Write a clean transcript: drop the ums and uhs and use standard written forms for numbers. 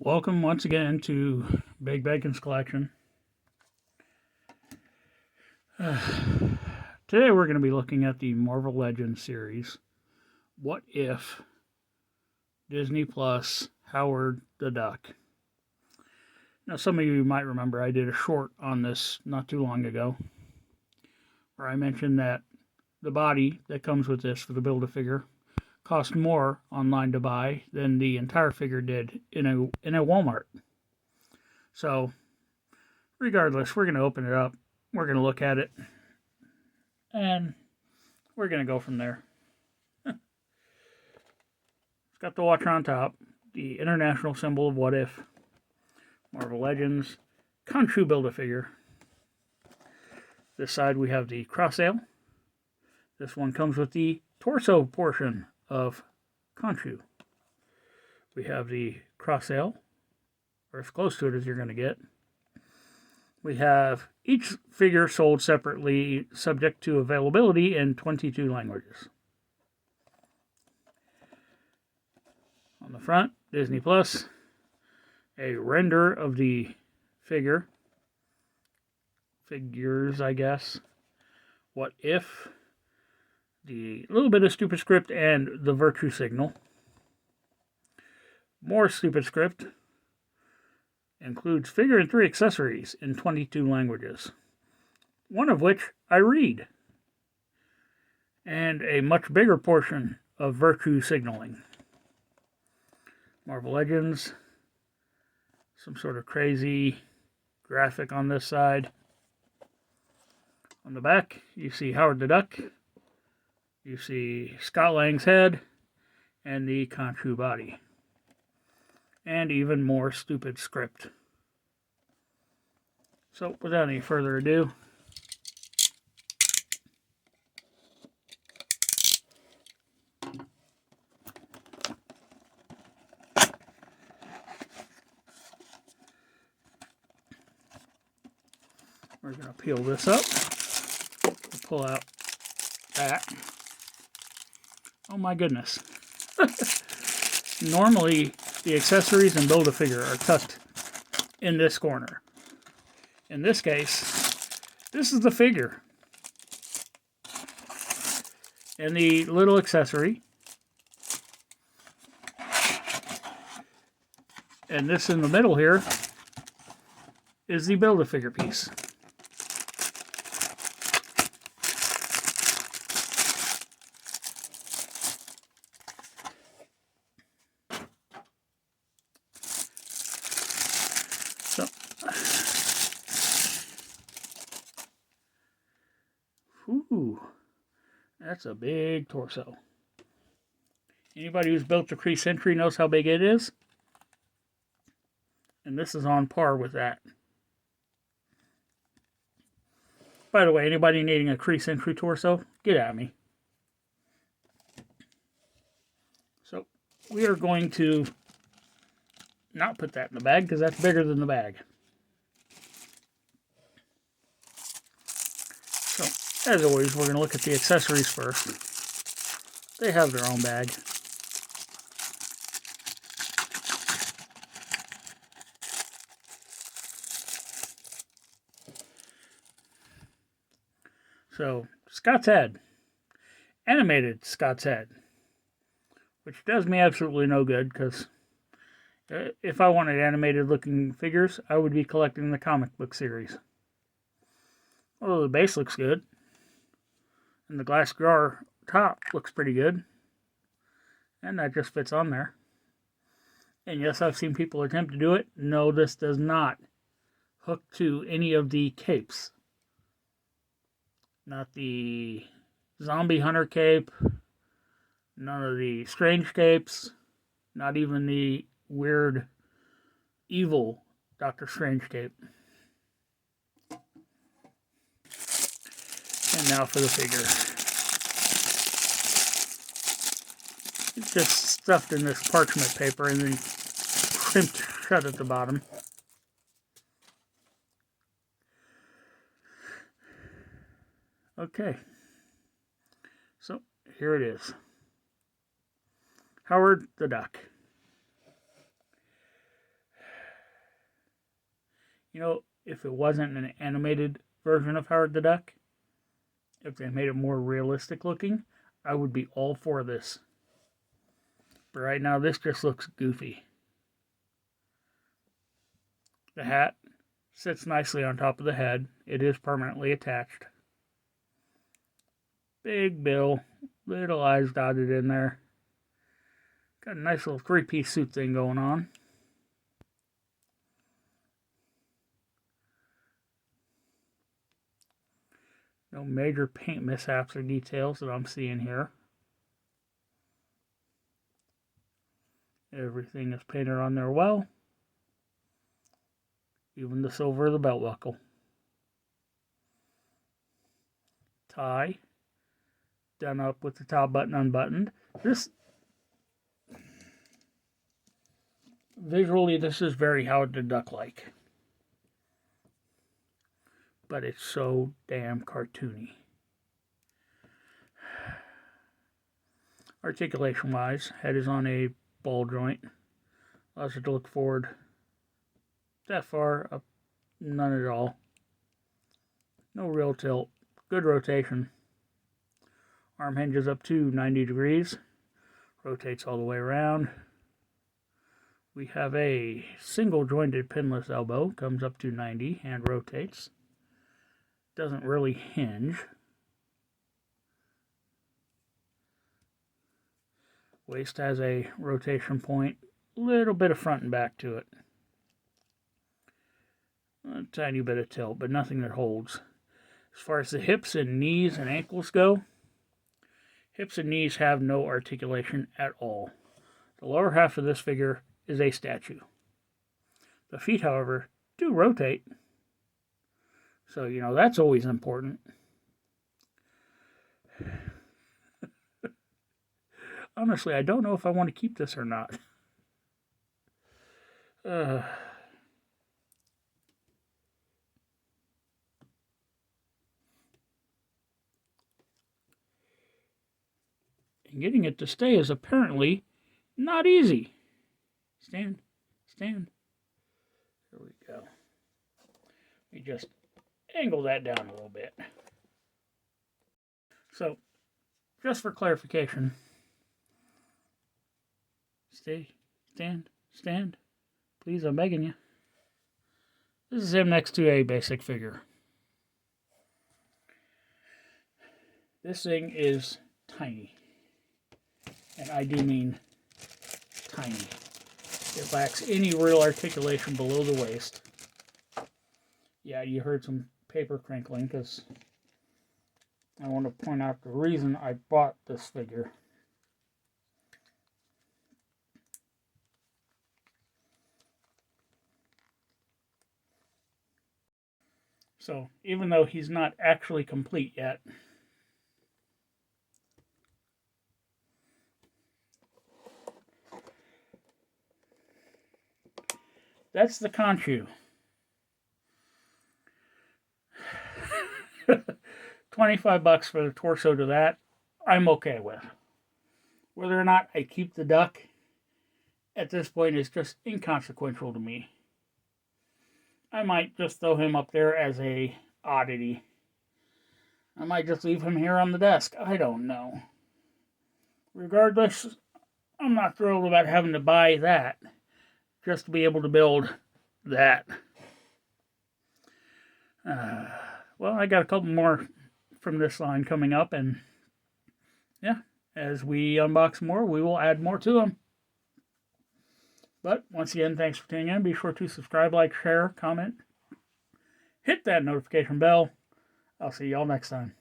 Welcome once again to Big Bacon's Collection. Today we're going to be looking at the Marvel Legends series, What If, Disney Plus, Howard the Duck. Now some of you might remember I did a short on this not too long ago, where I mentioned that the body that comes with this for the Build-A-Figure cost more online to buy than the entire figure did in a Walmart. So, regardless, we're going to open it up. We're going to look at it. And we're going to go from there. It's got the Watcher on top. The international symbol of What If. Marvel Legends. Khonshu Build-A-Figure. This side we have the Crosshair. This one comes with the torso portion of Khonshu. We have the Crosshair, or as close to it as you're going to get. We have each figure sold separately, subject to availability in 22 languages. On the front, Disney Plus, a render of the figures, I guess. What If, the little bit of stupid script, and the virtue signal. More stupid script. Includes figure and 3 accessories in 22 languages. One of which I read. And a much bigger portion of virtue signaling. Marvel Legends. Some sort of crazy graphic on this side. On the back, you see Howard the Duck. You see Scott Lang's head and the Khonshu body. And even more stupid script. So, without any further ado, we're going to peel this up. Pull out that. Oh my goodness. Normally, the accessories and Build-A-Figure are tucked in this corner. In this case, this is the figure. And the little accessory. And this in the middle here is the Build-A-Figure piece. So, ooh, that's a big torso. Anybody who's built the Kree Sentry knows how big it is. And this is on par with that. By the way, anybody needing a Kree Sentry torso, get at me. So, we are going to not put that in the bag because that's bigger than the bag. So, as always, we're going to look at the accessories first. They have their own bag. So, Scott's head. Animated Scott's head. Which does me absolutely no good because if I wanted animated looking figures, I would be collecting the comic book series. Although the base looks good. And the glass jar top looks pretty good. And that just fits on there. And yes, I've seen people attempt to do it. No, this does not hook to any of the capes. Not the Zombie Hunter cape. None of the Strange capes. Not even the weird, evil Doctor Strange cape. And now for the figure. It's just stuffed in this parchment paper and then crimped shut at the bottom. Okay. So, here it is. Howard the Duck. You know, if it wasn't an animated version of Howard the Duck, if they made it more realistic looking, I would be all for this. But right now, this just looks goofy. The hat sits nicely on top of the head. It is permanently attached. Big bill, little eyes dotted in there. Got a nice little three-piece suit thing going on. No major paint mishaps or details that I'm seeing here. Everything is painted on there well. Even the silver of the belt buckle. Tie. Done up with the top button unbuttoned. Visually, this is very Howard the Duck-like. But it's so damn cartoony. Articulation-wise, head is on a ball joint. Allows it to look forward that far, up none at all. No real tilt. Good rotation. Arm hinges up to 90 degrees. Rotates all the way around. We have a single jointed pinless elbow. Comes up to 90 and rotates. Doesn't really hinge. Waist has a rotation point. Little bit of front and back to it. A tiny bit of tilt, but nothing that holds. As far as the hips and knees and ankles go, hips and knees have no articulation at all. The lower half of this figure is a statue. The feet, however, do rotate. So, you know, that's always important. Honestly, I don't know if I want to keep this or not. And getting it to stay is apparently not easy. Stand. There we go. Let me just angle that down a little bit. So, just for clarification, stand. Please, I'm begging you. This is him next to a basic figure. This thing is tiny. And I do mean tiny. It lacks any real articulation below the waist. Yeah, you heard some paper crinkling because I want to point out the reason I bought this figure. So, even though he's not actually complete yet, that's the Khonshu. 25 bucks for the torso to that, I'm okay with. Whether or not I keep the duck at this point is just inconsequential to me. I might just throw him up there as a oddity. I might just leave him here on the desk. I don't know. Regardless, I'm not thrilled about having to buy that just to be able to build that. Well, I got a couple more from this line coming up, and yeah, as we unbox more, we will add more to them. But once again, thanks for tuning in. Be sure to subscribe, like, share, comment, hit that notification bell. I'll see y'all next time.